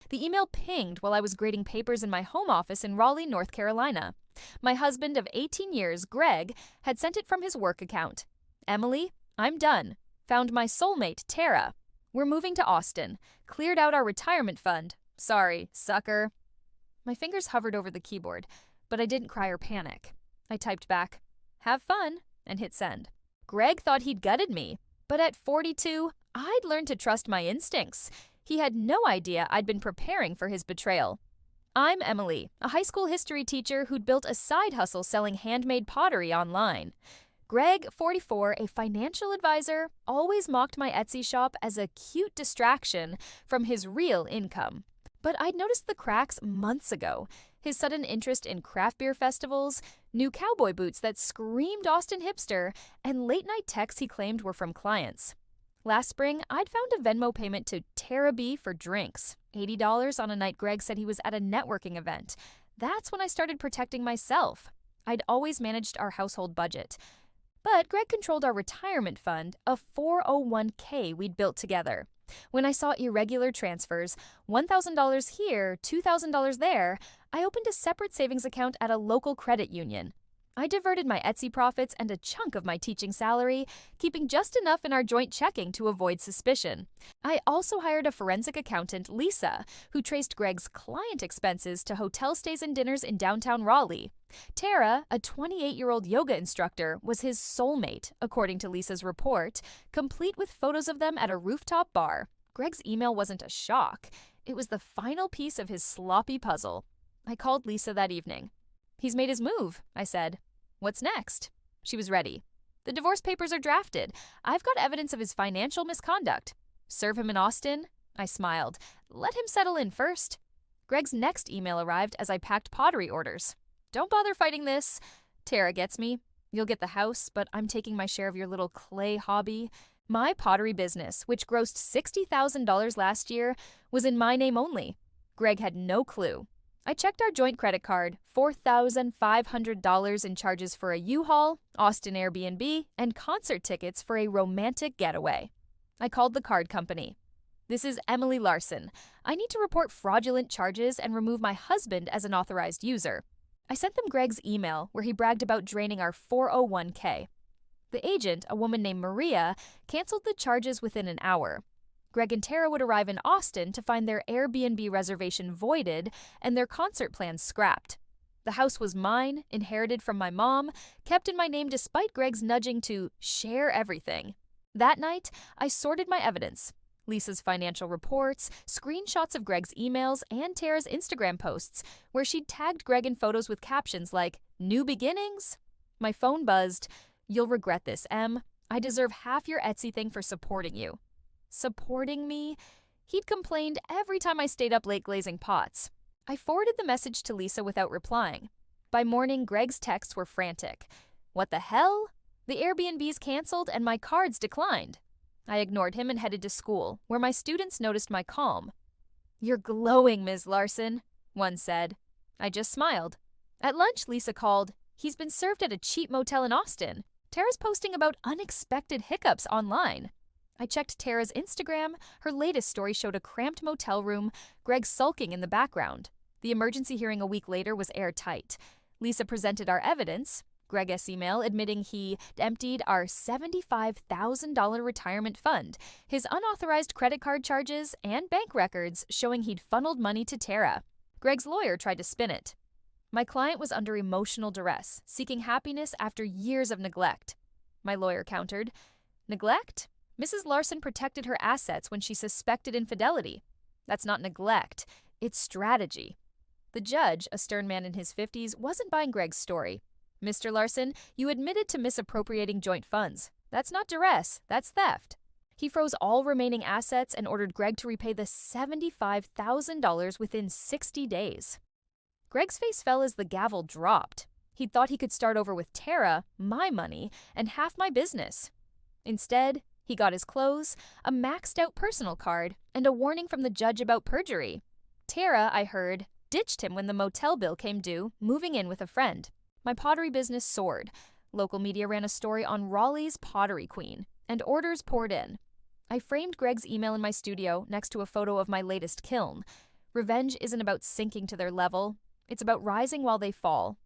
The email pinged while I was grading papers in my home office in Raleigh, North Carolina. My husband of 18 years, Greg, had sent it from his work account. Emily, I'm done. Found my soulmate, Tara. We're moving to Austin. Cleared out our retirement fund. Sorry, sucker. My fingers hovered over the keyboard, but I didn't cry or panic. I typed back, have fun, and hit send. Greg thought he'd gutted me, but at 42, I'd learned to trust my instincts. He had no idea I'd been preparing for his betrayal. I'm Emily, a high school history teacher who'd built a side hustle selling handmade pottery online. Greg, 44, a financial advisor, always mocked my Etsy shop as a cute distraction from his real income. But I'd noticed the cracks months ago. His sudden interest in craft beer festivals, new cowboy boots that screamed Austin hipster, and late-night texts he claimed were from clients. Last spring, I'd found a Venmo payment to Tara B for drinks, $80 on a night Greg said he was at a networking event. That's when I started protecting myself. I'd always managed our household budget. But Greg controlled our retirement fund, a 401k we'd built together. When I saw irregular transfers, $1,000 here, $2,000 there, I opened a separate savings account at a local credit union. I diverted my Etsy profits and a chunk of my teaching salary, keeping just enough in our joint checking to avoid suspicion. I also hired a forensic accountant, Lisa, who traced Greg's client expenses to hotel stays and dinners in downtown Raleigh. Tara, a 28-year-old yoga instructor, was his soulmate, according to Lisa's report, complete with photos of them at a rooftop bar. Greg's email wasn't a shock. It was the final piece of his sloppy puzzle. I called Lisa that evening. He's made his move, I said. What's next? She was ready. The divorce papers are drafted. I've got evidence of his financial misconduct. Serve him in Austin? I smiled. Let him settle in first. Greg's next email arrived as I packed pottery orders. Don't bother fighting this. Tara gets me. You'll get the house, but I'm taking my share of your little clay hobby. My pottery business, which grossed $60,000 last year, was in my name only. Greg had no clue. I checked our joint credit card, $4,500 in charges for a U-Haul, Austin Airbnb, and concert tickets for a romantic getaway. I called the card company. This is Emily Larson. I need to report fraudulent charges and remove my husband as an authorized user. I sent them Greg's email where he bragged about draining our 401k. The agent, a woman named Maria, canceled the charges within an hour. Greg and Tara would arrive in Austin to find their Airbnb reservation voided and their concert plans scrapped. The house was mine, inherited from my mom, kept in my name despite Greg's nudging to share everything. That night, I sorted my evidence. Lisa's financial reports, screenshots of Greg's emails, and Tara's Instagram posts, where she'd tagged Greg in photos with captions like, "New beginnings?" My phone buzzed. You'll regret this, Em. I deserve half your Etsy thing for supporting you. Supporting me? He'd complained every time I stayed up late glazing pots. I forwarded the message to Lisa without replying. By morning, Greg's texts were frantic. What the hell? The Airbnb's canceled and my cards declined. I ignored him and headed to school, where my students noticed my calm. You're glowing, Ms. Larson, one said. I just smiled. At lunch, Lisa called. He's been served at a cheap motel in Austin. Tara's posting about unexpected hiccups online. I checked Tara's Instagram. Her latest story showed a cramped motel room, Greg sulking in the background. The emergency hearing a week later was airtight. Lisa presented our evidence, Greg's email admitting he emptied our $75,000 retirement fund, his unauthorized credit card charges, and bank records showing he'd funneled money to Tara. Greg's lawyer tried to spin it. My client was under emotional duress, seeking happiness after years of neglect. My lawyer countered, neglect? Mrs. Larson protected her assets when she suspected infidelity. That's not neglect, it's strategy. The judge, a stern man in his 50s, wasn't buying Greg's story. Mr. Larson, you admitted to misappropriating joint funds. That's not duress, that's theft. He froze all remaining assets and ordered Greg to repay the $75,000 within 60 days. Greg's face fell as the gavel dropped. He thought he could start over with Tara, my money, and half my business. Instead, he got his clothes, a maxed-out personal card, and a warning from the judge about perjury. Tara, I heard, ditched him when the motel bill came due, moving in with a friend. My pottery business soared. Local media ran a story on Raleigh's pottery queen, and orders poured in. I framed Greg's email in my studio next to a photo of my latest kiln. Revenge isn't about sinking to their level, it's about rising while they fall.